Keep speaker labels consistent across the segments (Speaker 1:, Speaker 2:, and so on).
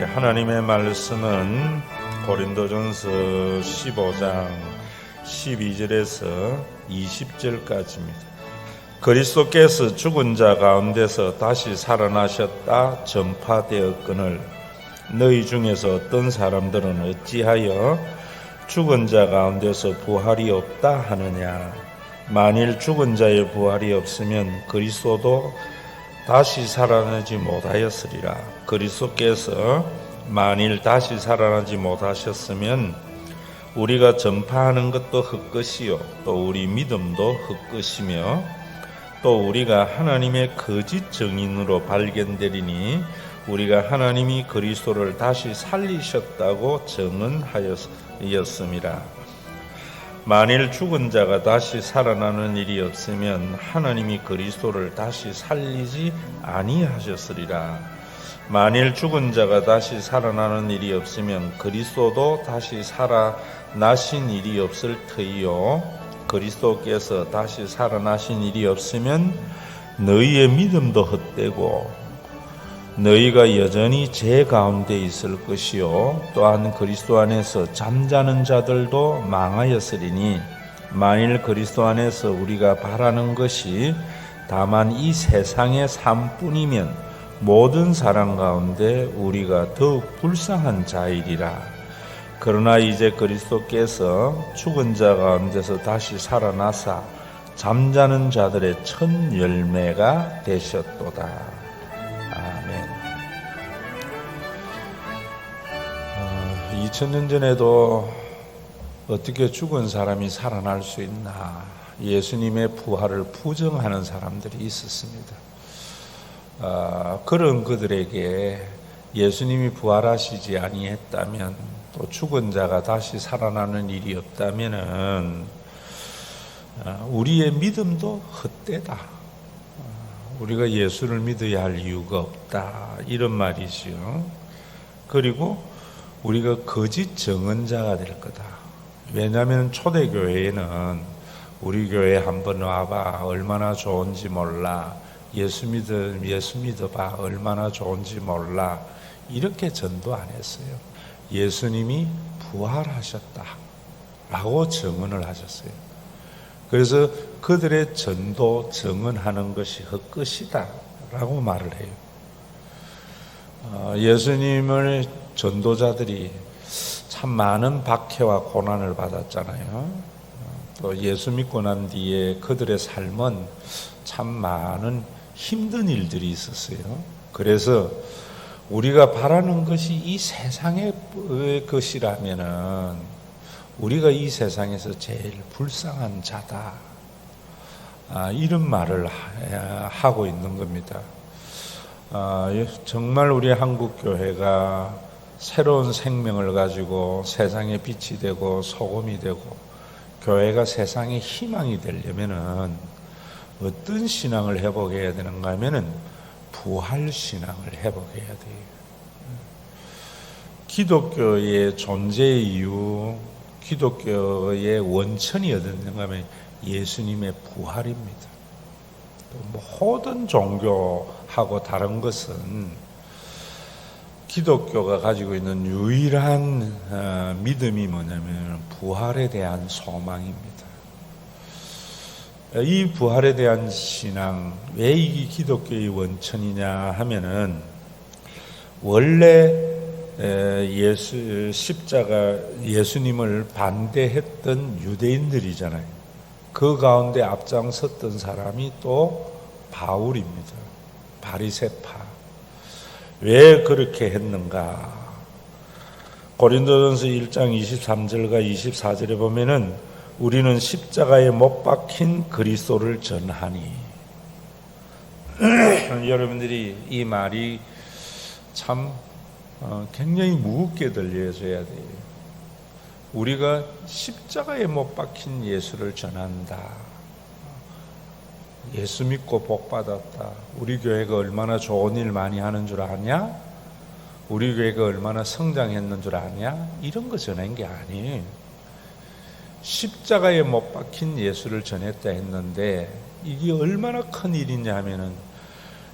Speaker 1: 하나님의 말씀은 고린도전서 15장 12절에서 20절까지입니다. 그리스도께서 죽은 자 가운데서 다시 살아나셨다 전파되었거늘 너희 중에서 어떤 사람들은 어찌하여 죽은 자 가운데서 부활이 없다 하느냐. 만일 죽은 자의 부활이 없으면 그리스도도 다시 살아나지 못하였으리라. 그리스도께서 만일 다시 살아나지 못하셨으면 우리가 전파하는 것도 헛것이요 또 우리 믿음도 헛것이며 또 우리가 하나님의 거짓 증인으로 발견되리니 우리가 하나님이 그리스도를 다시 살리셨다고 증언하였음이라. 만일 죽은 자가 다시 살아나는 일이 없으면 하나님이 그리스도를 다시 살리지 아니하셨으리라. 만일 죽은 자가 다시 살아나는 일이 없으면 그리스도도 다시 살아나신 일이 없을 터이요 그리스도께서 다시 살아나신 일이 없으면 너희의 믿음도 헛되고 너희가 여전히 죄 가운데 있을 것이요 또한 그리스도 안에서 잠자는 자들도 망하였으리니 만일 그리스도 안에서 우리가 바라는 것이 다만 이 세상의 삶뿐이면 모든 사람 가운데 우리가 더욱 불쌍한 자이리라. 그러나 이제 그리스도께서 죽은 자 가운데서 다시 살아나사 잠자는 자들의 첫 열매가 되셨도다. 아멘. 2000년 전에도 어떻게 죽은 사람이 살아날 수 있나 예수님의 부활을 부정하는 사람들이 있었습니다. 그런 그들에게 예수님이 부활하시지 아니했다면 또 죽은 자가 다시 살아나는 일이 없다면은 우리의 믿음도 헛되다. 우리가 예수를 믿어야 할 이유가 없다. 이런 말이지요. 그리고 우리가 거짓 증언자가 될 거다. 왜냐하면 초대교회에는 우리 교회 한번 와봐. 얼마나 좋은지 몰라. 예수 믿어봐. 얼마나 좋은지 몰라. 이렇게 전도 안 했어요. 예수님이 부활하셨다 라고 증언을 하셨어요. 그래서 그들의 전도 증언하는 것이 헛것이다 라고 말을 해요. 예수님을 전도자들이 참 많은 박해와 고난을 받았잖아요. 또 예수 믿고 난 뒤에 그들의 삶은 참 많은 힘든 일들이 있었어요. 그래서 우리가 바라는 것이 이 세상의 것이라면은 우리가 이 세상에서 제일 불쌍한 자다. 이런 말을 하고 있는 겁니다. 정말 우리 한국교회가 새로운 생명을 가지고 세상의 빛이 되고 소금이 되고 교회가 세상의 희망이 되려면은 어떤 신앙을 회복해야 되는가 하면은 부활 신앙을 회복해야 돼요. 기독교의 존재 이유, 기독교의 원천이 어딘가 하면 예수님의 부활입니다. 모든 종교하고 다른 것은 기독교가 가지고 있는 유일한 믿음이 뭐냐면 부활에 대한 소망입니다. 이 부활에 대한 신앙, 왜 이게 기독교의 원천이냐 하면은 원래 십자가 예수님을 반대했던 유대인들이잖아요. 그 가운데 앞장섰던 사람이 또 바울입니다. 바리새파. 왜 그렇게 했는가? 고린도전서 1장 23절과 24절에 보면은 우리는 십자가에 못 박힌 그리스도를 전하니. 여러분들이 이 말이 참 굉장히 무겁게 들려줘야 돼요. 우리가 십자가에 못 박힌 예수를 전한다. 예수 믿고 복 받았다. 우리 교회가 얼마나 좋은 일 많이 하는 줄 아냐? 우리 교회가 얼마나 성장했는 줄 아냐? 이런 거 전한 게 아니에요. 십자가에 못 박힌 예수를 전했다 했는데 이게 얼마나 큰 일이냐 하면은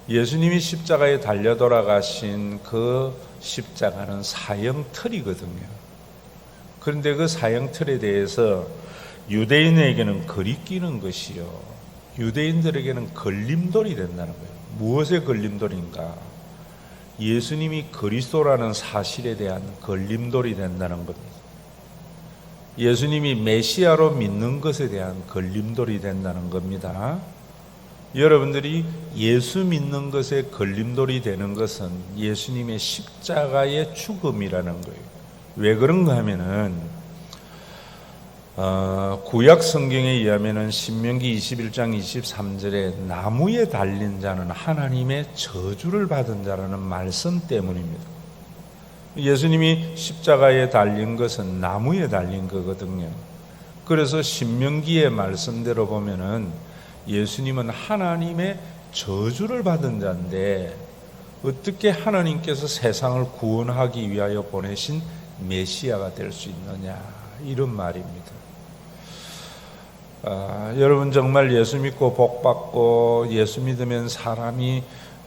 Speaker 1: 예수님이 십자가에 달려 돌아가신 그 십자가는 사형틀이거든요. 그런데 그 사형틀에 대해서 유대인에게는 거리끼는 것이요, 유대인들에게는 걸림돌이 된다는 거예요. 무엇의 걸림돌인가? 예수님이 그리스도라는 사실에 대한 걸림돌이 된다는 겁니다. 예수님이 메시아로 믿는 것에 대한 걸림돌이 된다는 겁니다. 여러분들이 예수 믿는 것에 걸림돌이 되는 것은 예수님의 십자가의 죽음이라는 거예요. 왜 그런가 하면은 구약 성경에 의하면은 신명기 21장 23절에 나무에 달린 자는 하나님의 저주를 받은 자라는 말씀 때문입니다. 예수님이 십자가에 달린 것은 나무에 달린 거거든요. 그래서 신명기의 말씀대로 보면은 예수님은 하나님의 저주를 받은 자인데 어떻게 하나님께서 세상을 구원하기 위하여 보내신 메시아가 될 수 있느냐, 이런 말입니다. 여러분 정말 예수 믿고 복 받고 예수 믿으면 사람이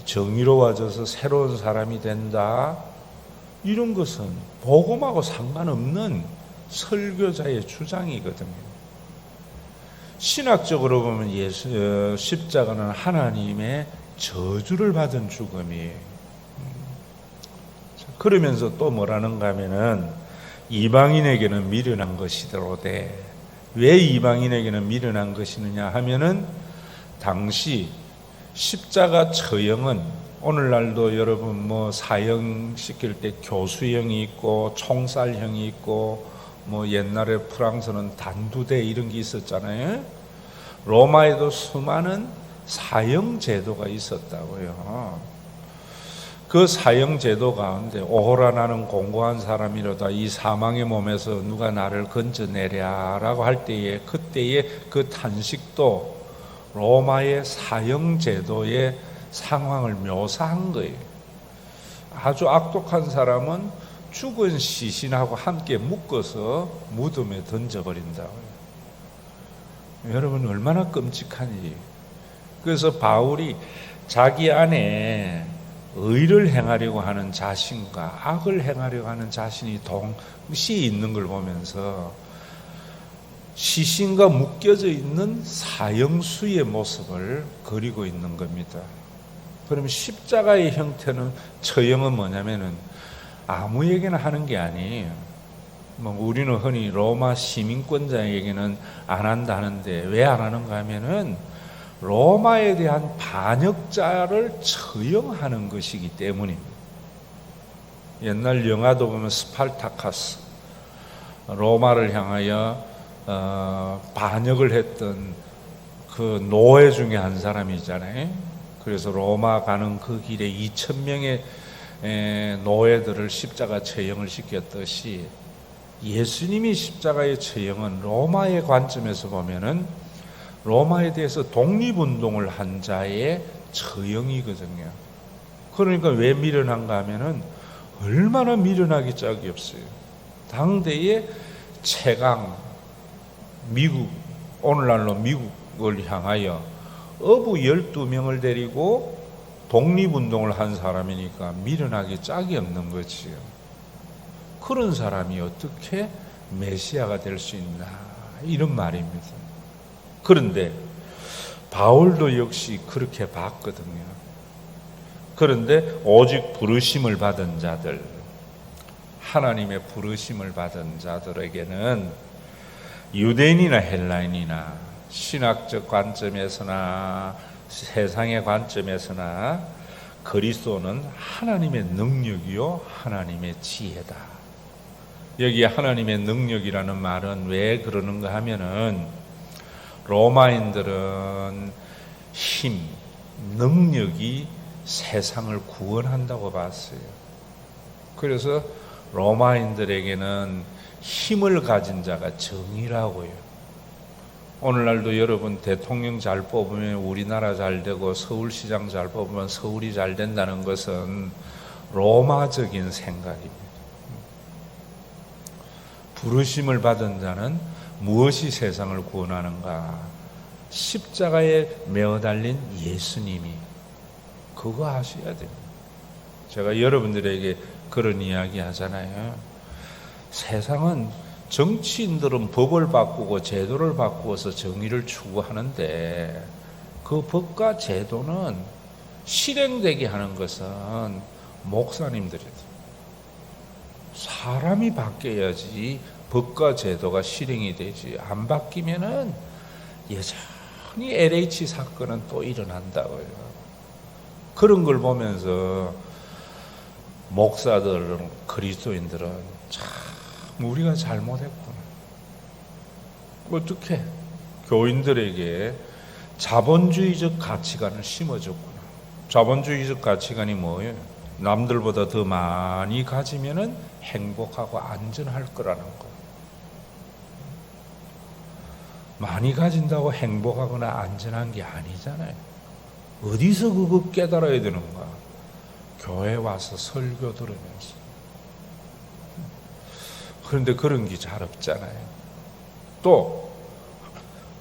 Speaker 1: 정의로워져서 새로운 사람이 된다, 이런 것은 복음하고 상관없는 설교자의 주장이거든요. 신학적으로 보면 십자가는 하나님의 저주를 받은 죽음이에요. 그러면서 또 뭐라는가 하면은 이방인에게는 미련한 것이더로되, 왜 이방인에게는 미련한 것이느냐 하면은 당시 십자가 처형은 오늘날도 여러분 뭐 사형시킬 때 교수형이 있고 총살형이 있고 뭐 옛날에 프랑스는 단두대 이런 게 있었잖아요. 로마에도 수많은 사형 제도가 있었다고요. 그 사형 제도 가운데 오호라 나는 공고한 사람이로다 이 사망의 몸에서 누가 나를 건져내랴라고 할 때에 그때의 그 탄식도 로마의 사형 제도의 상황을 묘사한 거예요. 아주 악독한 사람은 죽은 시신하고 함께 묶어서 무덤에 던져버린다고요. 여러분 얼마나 끔찍한지. 그래서 바울이 자기 안에 의를 행하려고 하는 자신과 악을 행하려고 하는 자신이 동시에 있는 걸 보면서 시신과 묶여져 있는 사형수의 모습을 그리고 있는 겁니다. 그러면 십자가의 형태는, 처형은 뭐냐면은 아무에게나 하는 게 아니에요. 뭐 우리는 흔히 로마 시민권자에게는 안 한다는데 왜 안 하는가 하면은 로마에 대한 반역자를 처형하는 것이기 때문입니다. 옛날 영화도 보면 스파르타쿠스, 로마를 향하여 반역을 했던 그 노예 중에 한 사람이잖아요. 그래서 로마 가는 그 길에 2,000명의 노예들을 십자가 처형을 시켰듯이 예수님이 십자가의 처형은 로마의 관점에서 보면은 로마에 대해서 독립운동을 한 자의 처형이거든요. 그러니까 왜 미련한가 하면은 얼마나 미련하기 짝이 없어요. 당대의 최강 미국, 오늘날로 미국을 향하여 어부 12명을 데리고 독립운동을 한 사람이니까 미련하기 짝이 없는 거지요. 그런 사람이 어떻게 메시아가 될 수 있나, 이런 말입니다. 그런데 바울도 역시 그렇게 봤거든요. 그런데 오직 부르심을 받은 자들, 하나님의 부르심을 받은 자들에게는 유대인이나 헬라인이나 신학적 관점에서나 세상의 관점에서나 그리스도는 하나님의 능력이요 하나님의 지혜다. 여기 하나님의 능력이라는 말은 왜 그러는가 하면은 로마인들은 힘, 능력이 세상을 구원한다고 봤어요. 그래서 로마인들에게는 힘을 가진 자가 정의라고요. 오늘날도 여러분 대통령 잘 뽑으면 우리나라 잘 되고 서울시장 잘 뽑으면 서울이 잘 된다는 것은 로마적인 생각입니다. 부르심을 받은 자는 무엇이 세상을 구원하는가? 십자가에 매어 달린 예수님이 그거 하셔야 됩니다. 제가 여러분들에게 그런 이야기 하잖아요. 세상은 정치인들은 법을 바꾸고 제도를 바꾸어서 정의를 추구하는데 그 법과 제도는 실행되게 하는 것은 목사님들이죠. 사람이 바뀌어야지 법과 제도가 실행이 되지. 안 바뀌면은 여전히 LH 사건은 또 일어난다고요. 그런 걸 보면서 목사들은, 그리스도인들은 참 우리가 잘못했구나. 어떻게 교인들에게 자본주의적 가치관을 심어줬구나. 자본주의적 가치관이 뭐예요? 남들보다 더 많이 가지면은 행복하고 안전할 거라는 거. 많이 가진다고 행복하거나 안전한 게 아니잖아요. 어디서 그거 깨달아야 되는가? 교회 와서 설교 들으면서. 그런데 그런 게 잘 없잖아요. 또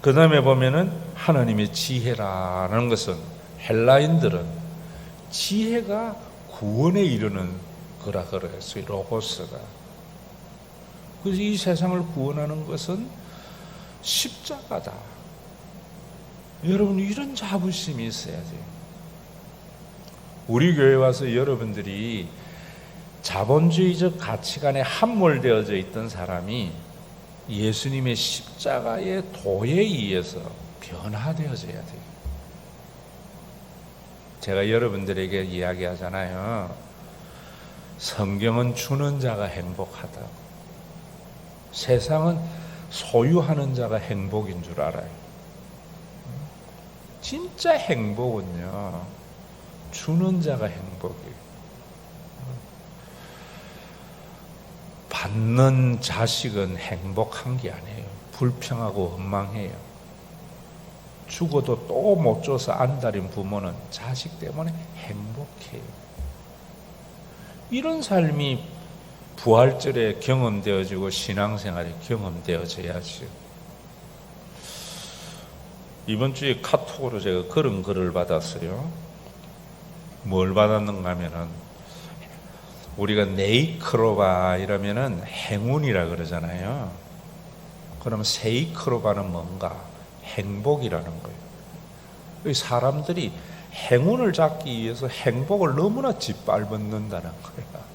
Speaker 1: 그 다음에 보면은 하나님의 지혜라는 것은 헬라인들은 지혜가 구원에 이르는 거라 그랬어요. 로고스가. 그래서 이 세상을 구원하는 것은 십자가다. 여러분 이런 자부심이 있어야 돼요. 우리 교회 와서 여러분들이 자본주의적 가치관에 함몰되어져 있던 사람이 예수님의 십자가의 도에 의해서 변화되어져야 돼요. 제가 여러분들에게 이야기하잖아요. 성경은 주는 자가 행복하다고. 세상은 소유하는 자가 행복인 줄 알아요. 진짜 행복은요, 주는 자가 행복이에요. 받는 자식은 행복한 게 아니에요. 불평하고 원망해요. 죽어도 또 못 줘서 안달인 부모는 자식 때문에 행복해요. 이런 삶이 부활절에 경험되어지고 신앙생활에 경험되어져야죠. 이번 주에 카톡으로 제가 그런 글을 받았어요. 뭘 받았는가 하면은 우리가 네이크로바 이러면은 행운이라 그러잖아요. 그러면 세이크로바는 뭔가? 행복이라는 거예요. 사람들이 행운을 잡기 위해서 행복을 너무나 짓밟는다는 거예요.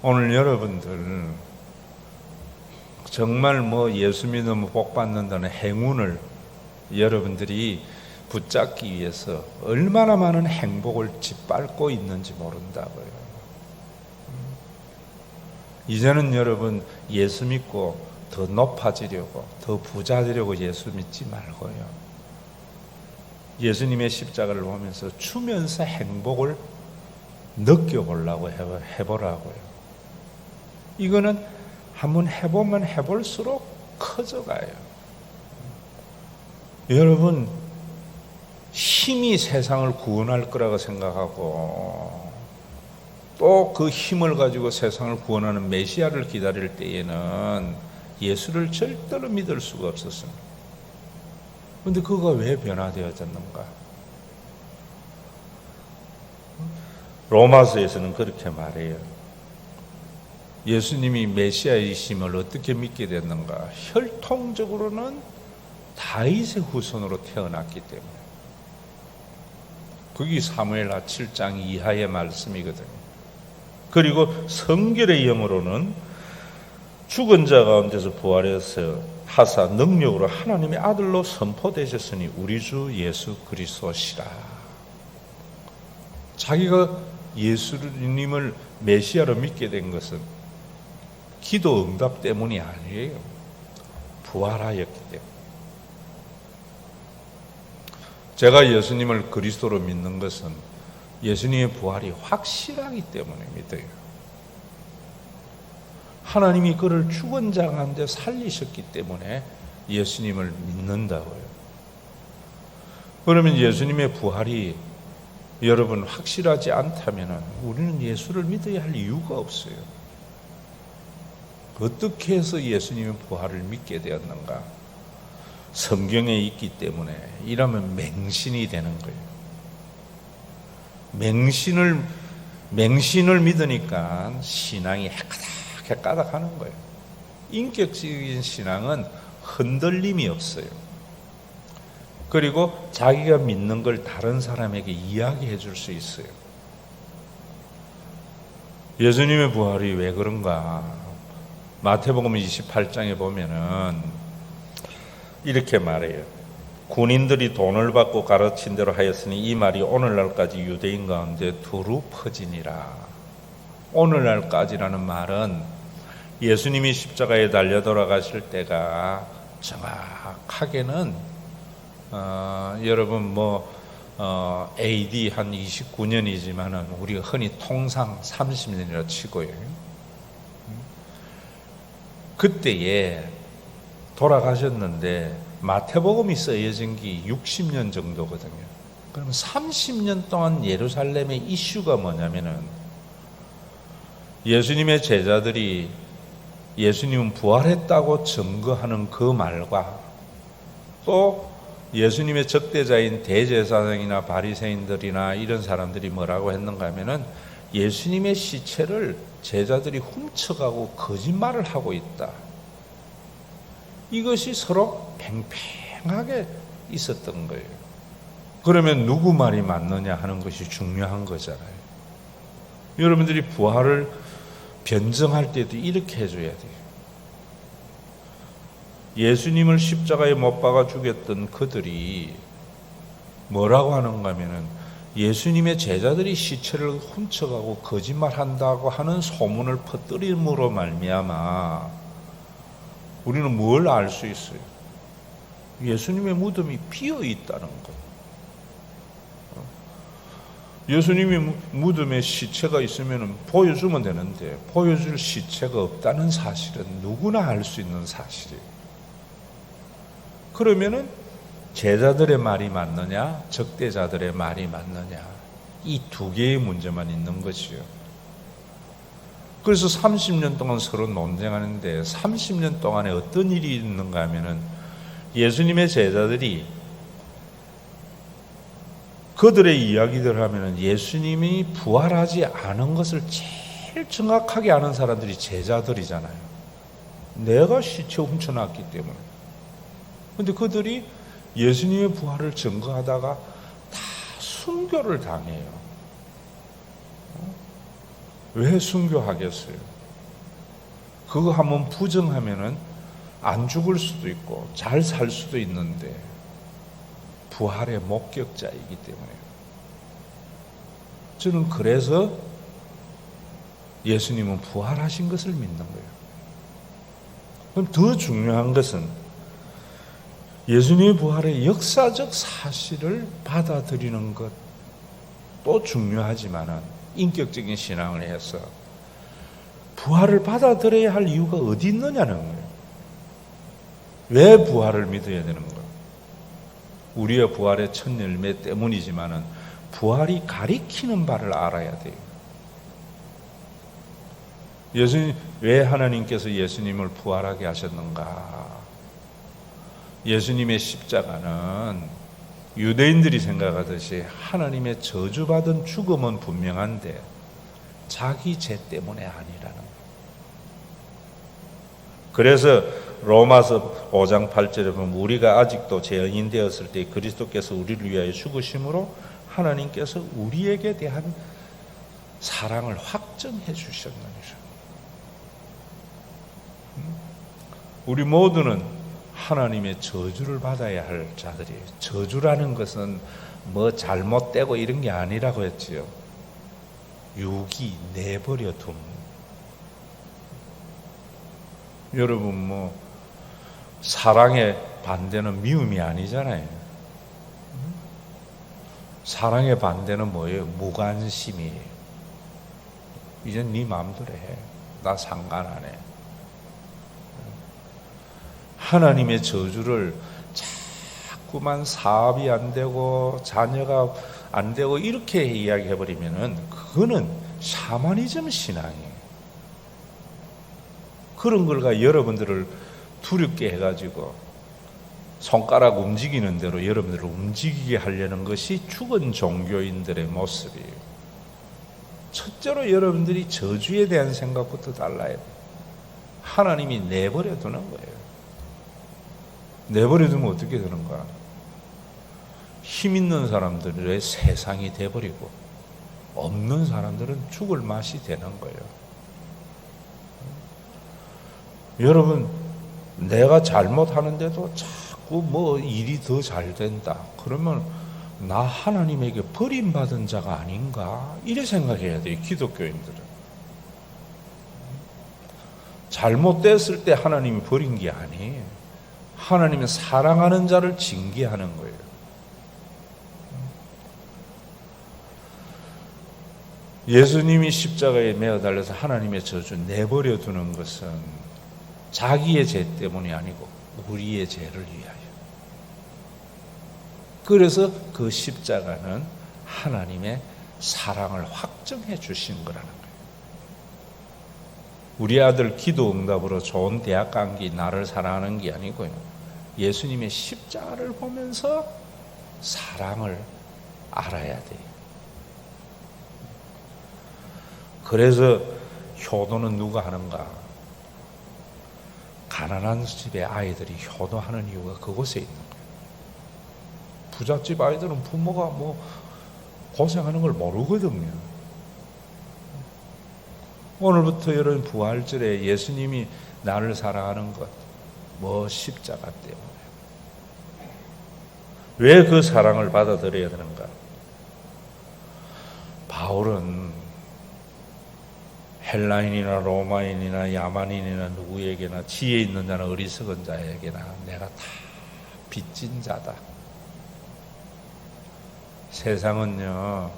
Speaker 1: 오늘 여러분들 정말 예수 믿으면 복 받는다는 행운을 여러분들이 붙잡기 위해서 얼마나 많은 행복을 짓밟고 있는지 모른다고요. 이제는 여러분 예수 믿고 더 높아지려고, 더 부자 되려고 예수 믿지 말고요. 예수님의 십자가를 보면서 주면서 행복을 느껴보려고 해보라고요. 이거는 한번 해보면 해볼수록 커져가요. 여러분, 힘이 세상을 구원할 거라고 생각하고 또 그 힘을 가지고 세상을 구원하는 메시아를 기다릴 때에는 예수를 절대로 믿을 수가 없었습니다. 그런데 그가 왜 변화되어졌는가? 로마서에서는 그렇게 말해요. 예수님이 메시아이심을 어떻게 믿게 됐는가? 혈통적으로는 다윗의 후손으로 태어났기 때문에. 그게 사무엘하 7장 이하의 말씀이거든요. 그리고 성결의 영으로는 죽은 자 가운데서 부활해서 하사 능력으로 하나님의 아들로 선포되셨으니 우리 주 예수 그리스도시라. 자기가 예수님을 메시아로 믿게 된 것은 기도 응답 때문이 아니에요. 부활하였기 때문에. 제가 예수님을 그리스도로 믿는 것은 예수님의 부활이 확실하기 때문에 믿어요. 하나님이 그를 죽은 자 가운데 살리셨기 때문에 예수님을 믿는다고요. 그러면 예수님의 부활이 여러분 확실하지 않다면 우리는 예수를 믿어야 할 이유가 없어요. 어떻게 해서 예수님의 부활을 믿게 되었는가? 성경에 있기 때문에 이러면 맹신이 되는 거예요. 맹신을 믿으니까 신앙이 헷가닥하는 거예요. 인격적인 신앙은 흔들림이 없어요. 그리고 자기가 믿는 걸 다른 사람에게 이야기해 줄 수 있어요. 예수님의 부활이 왜 그런가? 마태복음 28장에 보면은 이렇게 말해요. 군인들이 돈을 받고 가르친 대로 하였으니 이 말이 오늘날까지 유대인 가운데 두루 퍼지니라. 오늘날까지라는 말은 예수님이 십자가에 달려 돌아가실 때가 정확하게는 여러분 AD 한 29년이지만은 우리가 흔히 통상 30년이라 치고요. 그때에 돌아가셨는데 마태복음이 쓰여진 게 60년 정도거든요. 그러면 30년 동안 예루살렘의 이슈가 뭐냐면은 예수님의 제자들이 예수님은 부활했다고 증거하는 그 말과 또 예수님의 적대자인 대제사장이나 바리새인들이나 이런 사람들이 뭐라고 했는가 하면은 예수님의 시체를 제자들이 훔쳐가고 거짓말을 하고 있다. 이것이 서로 팽팽하게 있었던 거예요. 그러면 누구 말이 맞느냐 하는 것이 중요한 거잖아요. 여러분들이 부활을 변증할 때도 이렇게 해줘야 돼요. 예수님을 십자가에 못 박아 죽였던 그들이 뭐라고 하는가 하면은 예수님의 제자들이 시체를 훔쳐가고 거짓말한다고 하는 소문을 퍼뜨림으로 말미암아 우리는 뭘 알 수 있어요? 예수님의 무덤이 비어 있다는 것. 예수님의 무덤에 시체가 있으면 보여주면 되는데 보여줄 시체가 없다는 사실은 누구나 알 수 있는 사실이에요. 그러면은 제자들의 말이 맞느냐, 적대자들의 말이 맞느냐, 이 두 개의 문제만 있는 것이요. 그래서 30년 동안 서로 논쟁하는데 30년 동안에 어떤 일이 있는가 하면은 예수님의 제자들이 그들의 이야기들 하면은 예수님이 부활하지 않은 것을 제일 정확하게 아는 사람들이 제자들이잖아요. 내가 시체 훔쳐놨기 때문에. 근데 그들이 예수님의 부활을 증거하다가 다 순교를 당해요. 왜 순교하겠어요? 그거 한번 부정하면은 안 죽을 수도 있고 잘 살 수도 있는데 부활의 목격자이기 때문에. 저는 그래서 예수님은 부활하신 것을 믿는 거예요. 그럼 더 중요한 것은 예수님의 부활의 역사적 사실을 받아들이는 것도 중요하지만은 인격적인 신앙을 해서 부활을 받아들여야 할 이유가 어디 있느냐는 거예요. 왜 부활을 믿어야 되는 거예요? 우리의 부활의 첫 열매 때문이지만은 부활이 가리키는 바를 알아야 돼요. 왜 하나님께서 예수님을 부활하게 하셨는가? 예수님의 십자가는 유대인들이 생각하듯이 하나님의 저주받은 죽음은 분명한데 자기 죄 때문에 아니라는 거예요. 그래서 로마서 5장 8절에 보면 우리가 아직도 죄인이 되었을 때 그리스도께서 우리를 위하여 죽으심으로 하나님께서 우리에게 대한 사랑을 확정해 주셨느니라. 우리 모두는 하나님의 저주를 받아야 할 자들이에요. 저주라는 것은 뭐 잘못되고 이런 게 아니라고 했지요. 유기, 내버려 둠. 여러분 사랑의 반대는 미움이 아니잖아요. 사랑의 반대는 뭐예요? 무관심이에요. 이젠 네 마음대로 해. 나 상관 안 해. 하나님의 저주를 자꾸만 사업이 안 되고 자녀가 안 되고 이렇게 이야기해버리면은 그거는 샤머니즘 신앙이에요. 그런 걸가 여러분들을 두렵게 해가지고 손가락 움직이는 대로 여러분들을 움직이게 하려는 것이 죽은 종교인들의 모습이에요. 첫째로 여러분들이 저주에 대한 생각부터 달라야 돼요. 하나님이 내버려 두는 거예요. 내버려 두면 어떻게 되는가? 힘 있는 사람들의 세상이 돼버리고 없는 사람들은 죽을 맛이 되는 거예요. 여러분, 내가 잘못하는데도 자꾸 뭐 일이 더 잘 된다. 그러면 나 하나님에게 버림받은 자가 아닌가? 이래 생각해야 돼요, 기독교인들은. 잘못됐을 때 하나님이 버린 게 아니에요. 하나님은 사랑하는 자를 징계하는 거예요. 예수님이 십자가에 매어 달려서 하나님의 저주 내버려 두는 것은 자기의 죄 때문이 아니고 우리의 죄를 위하여. 그래서 그 십자가는 하나님의 사랑을 확정해 주신 거라는 거예요. 우리 아들 기도 응답으로 좋은 대학 간 게 나를 사랑하는 게 아니고요. 예수님의 십자가를 보면서 사랑을 알아야 돼요. 그래서 효도는 누가 하는가? 가난한 집의 아이들이 효도하는 이유가 그곳에 있는 거예요. 부잣집 아이들은 부모가 뭐 고생하는 걸 모르거든요. 오늘부터 여러분 부활절에 예수님이 나를 사랑하는 것, 뭐 십자가 때문에. 왜 그 사랑을 받아들여야 되는가? 바울은 헬라인이나 로마인이나 야만인이나 누구에게나 지혜 있는 자나 어리석은 자에게나 내가 다 빚진 자다. 세상은요,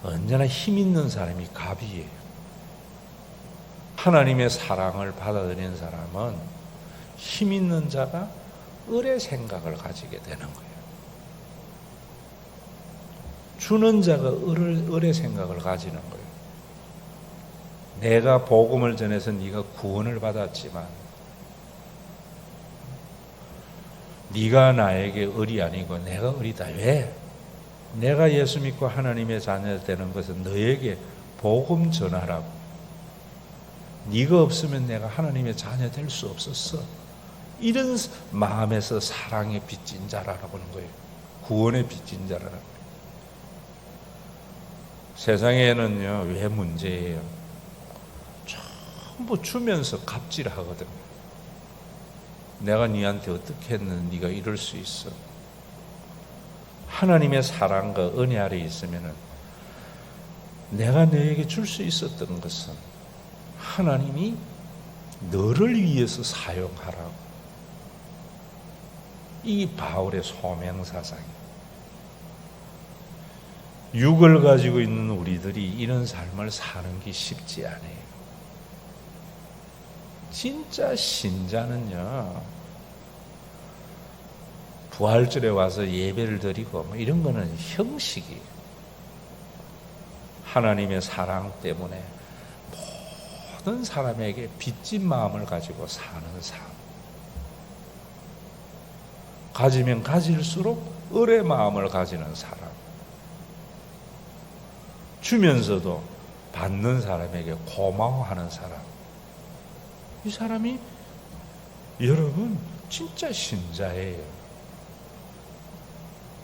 Speaker 1: 언제나 힘 있는 사람이 갑이에요. 하나님의 사랑을 받아들이는 사람은 힘 있는 자가 을의 생각을 가지게 되는 거예요. 주는 자가 을의 생각을 가지는 거예요. 내가 복음을 전해서 네가 구원을 받았지만 네가 나에게 을이 아니고 내가 을이다. 왜? 내가 예수 믿고 하나님의 자녀 되는 것은 너에게 복음 전하라고. 네가 없으면 내가 하나님의 자녀 될 수 없었어. 이런 마음에서 사랑의 빚진 자라고 하는 거예요. 구원의 빚진 자라는 거예요. 세상에는요, 왜 문제예요? 전부 주면서 갑질하거든. 내가 네한테 어떻게 했는데 네가 이럴 수 있어. 하나님의 사랑과 은혜 아래 있으면은 내가 너에게 줄 수 있었던 것은 하나님이 너를 위해서 사용하라고. 이 바울의 소명사상이에요. 육을 가지고 있는 우리들이 이런 삶을 사는 게 쉽지 않아요. 진짜 신자는요, 부활절에 와서 예배를 드리고 뭐 이런 거는 형식이에요. 하나님의 사랑 때문에 모든 사람에게 빚진 마음을 가지고 사는 삶. 가지면 가질수록 을의 마음을 가지는 사람. 주면서도 받는 사람에게 고마워하는 사람. 이 사람이 여러분 진짜 신자예요.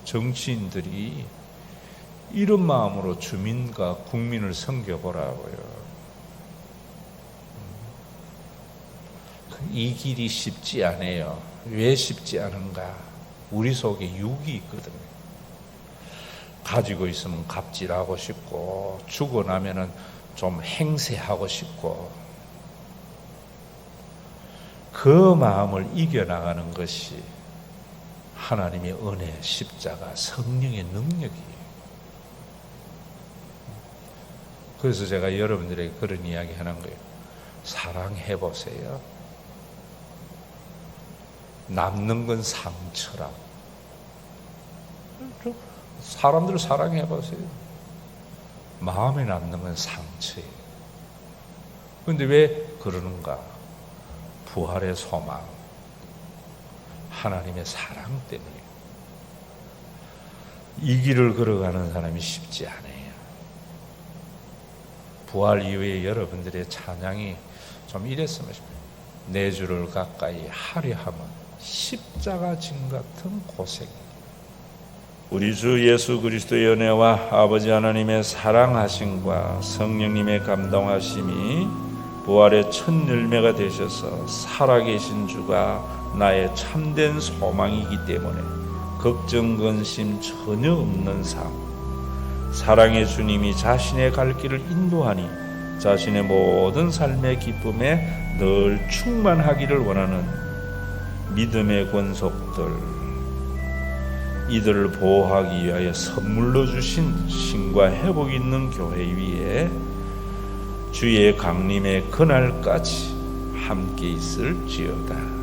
Speaker 1: 정치인들이 이런 마음으로 주민과 국민을 섬겨보라고요. 이 길이 쉽지 않아요. 왜 쉽지 않은가? 우리 속에 육이 있거든요. 가지고 있으면 갑질하고 싶고, 주고 나면은 좀 행세하고 싶고, 그 마음을 이겨나가는 것이 하나님의 은혜, 십자가, 성령의 능력이에요. 그래서 제가 여러분들에게 그런 이야기 하는 거예요. 사랑해보세요. 남는 건 상처라고. 사람들 사랑해보세요. 마음에 남는 건 상처예요. 그런데 왜 그러는가? 부활의 소망, 하나님의 사랑 때문이에요. 이 길을 걸어가는 사람이 쉽지 않아요. 부활 이후에 여러분들의 찬양이 좀 이랬으면 싶어요. 내 주를 가까이 하려 함은 십자가 짐 같은 고생이에요. 우리 주 예수 그리스도의 은혜와 아버지 하나님의 사랑하심과 성령님의 감동하심이 부활의 첫 열매가 되셔서 살아계신 주가 나의 참된 소망이기 때문에 걱정 근심 전혀 없는 삶, 사랑의 주님이 자신의 갈 길을 인도하니 자신의 모든 삶의 기쁨에 늘 충만하기를 원하는 믿음의 권속들, 이들을 보호하기 위하여 선물로 주신 신과 회복 있는 교회 위에 주의 강림의 그날까지 함께 있을지어다.